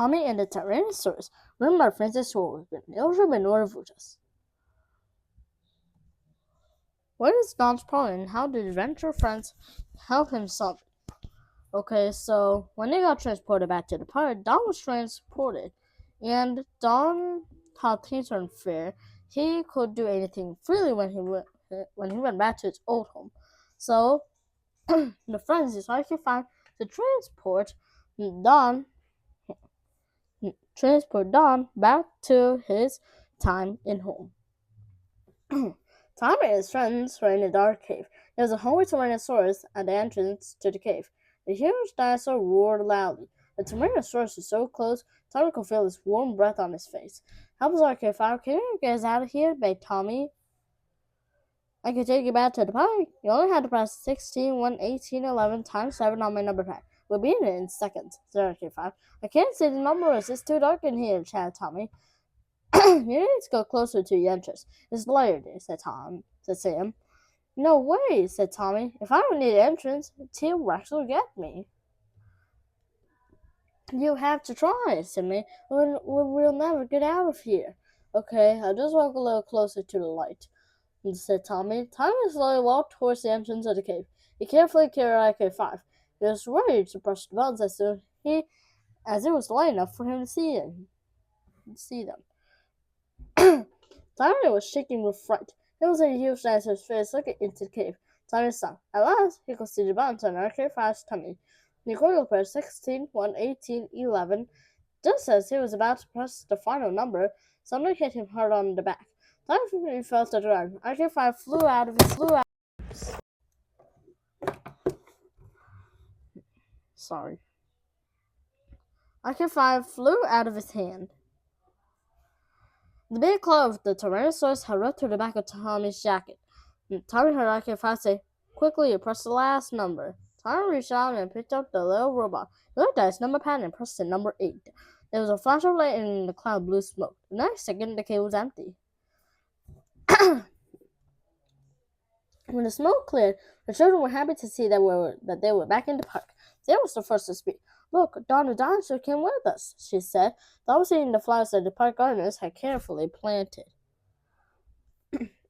Tommy and the Tyrannosaurus, written by Francis Horwood, illustrated by Nora Vujas. What is Don's problem, and how did adventure friends help him solve it? Okay, so when they got transported back to the park, Don was transported, and Don thought things were unfair. He could do anything freely when he went back to his old home. So the friends decided to find to transport Don back to his time in home. Tom and his friends were in a dark cave. There was a hungry Tyrannosaurus at the entrance to the cave. The huge dinosaur roared loudly. The Tyrannosaurus was so close, Tommy could feel his warm breath on his face. "Help us, Arcade5. Can you get us out of here?" begged Tommy. "I can take you back to the park. You only had to press 16, 1, 18, 11 times 7 on my number pad. We'll be in seconds," said Arcade5. "I can't see the numbers. It's too dark in here," chatted Tommy. "You need to go closer to the entrance. It's lighter," said Sam. "No way," said Tommy. "If I don't need an entrance, T-Rex will get me." "You have to try," said May. We'll never get out of here." "Okay, I'll just walk a little closer to the light," said Tommy. Tommy slowly walked towards the entrance of the cave. He carefully carried IK5. He was ready to press the buttons as soon as it was light enough for him to see them. Tommy was shaking with fright. It was a huge dinosaur's face looking into the cave. Tommy stopped. At last, he could see the buttons on Arcade5's tummy. He quickly pressed 16, 1, 18, 11. Just as he was about to press the final number, something hit him hard on the back. Tommy fell to the ground. Arcade5 flew out of his Arcade5 flew out of his hand. The big claw of the Tyrannosaurus had ripped through the back of Tommy's jacket. Tommy heard Arcade5 say, "Quickly, press the last number." Tommy reached out and picked up the little robot. He looked at his number pad and pressed the number 8. There was a flash of light and the cloud blew smoke. The next second, the cave was empty. When the smoke cleared, the children were happy to see that they were back in the park. Sam was the first to speak. "Look, Don the dinosaur came with us," she said. Don was eating the flowers that the park gardeners had carefully planted.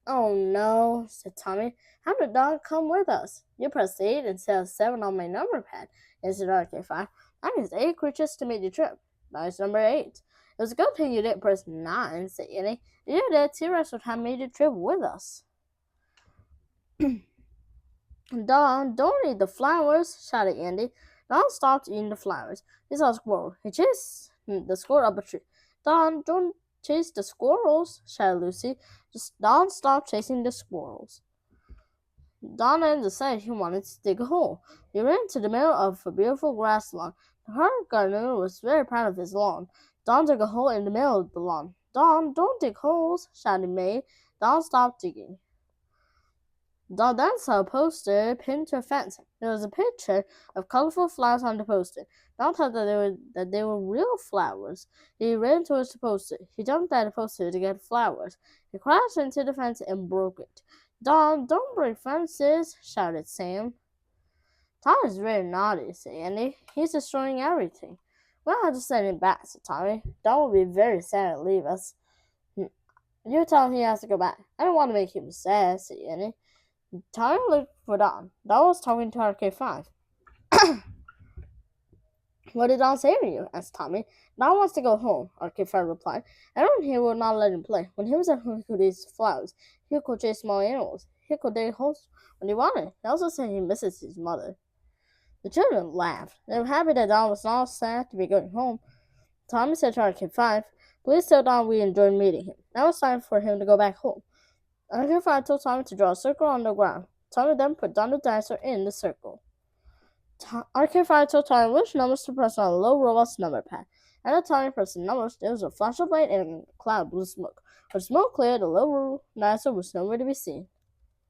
"Oh no," said Tommy. "How did Don come with us?" "You pressed 8 instead of 7 on my number pad," answered Arcade5. "That means 8 creatures to make the trip. That is number 8. It was a good thing you didn't press 9, said Annie. If you did, T-Rex would have made the trip with us." "Don, don't eat the flowers," shouted Andy. Don stopped eating the flowers. He saw a squirrel. He chased the squirrel up a tree. "Don, don't chase the squirrels," shouted Lucy. Don stopped chasing the squirrels. Don then decided he wanted to dig a hole. He ran to the middle of a beautiful grass lawn. The park gardener was very proud of his lawn. Don dug a hole in the middle of the lawn. "Don, don't dig holes," shouted May. Don stopped digging. Don then saw a poster pinned to a fence. There was a picture of colorful flowers on the poster. Don thought that they were real flowers. He ran towards the poster. He jumped at the poster to get flowers. He crashed into the fence and broke it. "Don, don't break fences," shouted Sam. "Tom is very naughty," said Andy. "He's destroying everything." "We'll have to send him back," said Tommy. "Don will be very sad to leave us." "You tell him he has to go back." "I don't want to make him sad," said Andy. Tommy looked for Don. Don was talking to Arcade5. "What did Don say to you?" asked Tommy. "Don wants to go home," Arcade5 replied. "Everyone here would not let him play. When he was at home, he could eat flowers. He could chase small animals. He could dig holes when he wanted. He also said he misses his mother." The children laughed. They were happy that Don was not sad to be going home. Tommy said to Arcade5, "Please tell Don we enjoyed meeting him. Now it's time for him to go back home." Arcade5 told Tommy to draw a circle on the ground. Tommy then put Don the dinosaur in the circle. Arcade5 told Tommy which numbers to press on the little robot's number pad. After Tommy pressed the numbers, there was a flash of light and a cloud blew smoke. When smoke cleared, the little dinosaur was nowhere to be seen.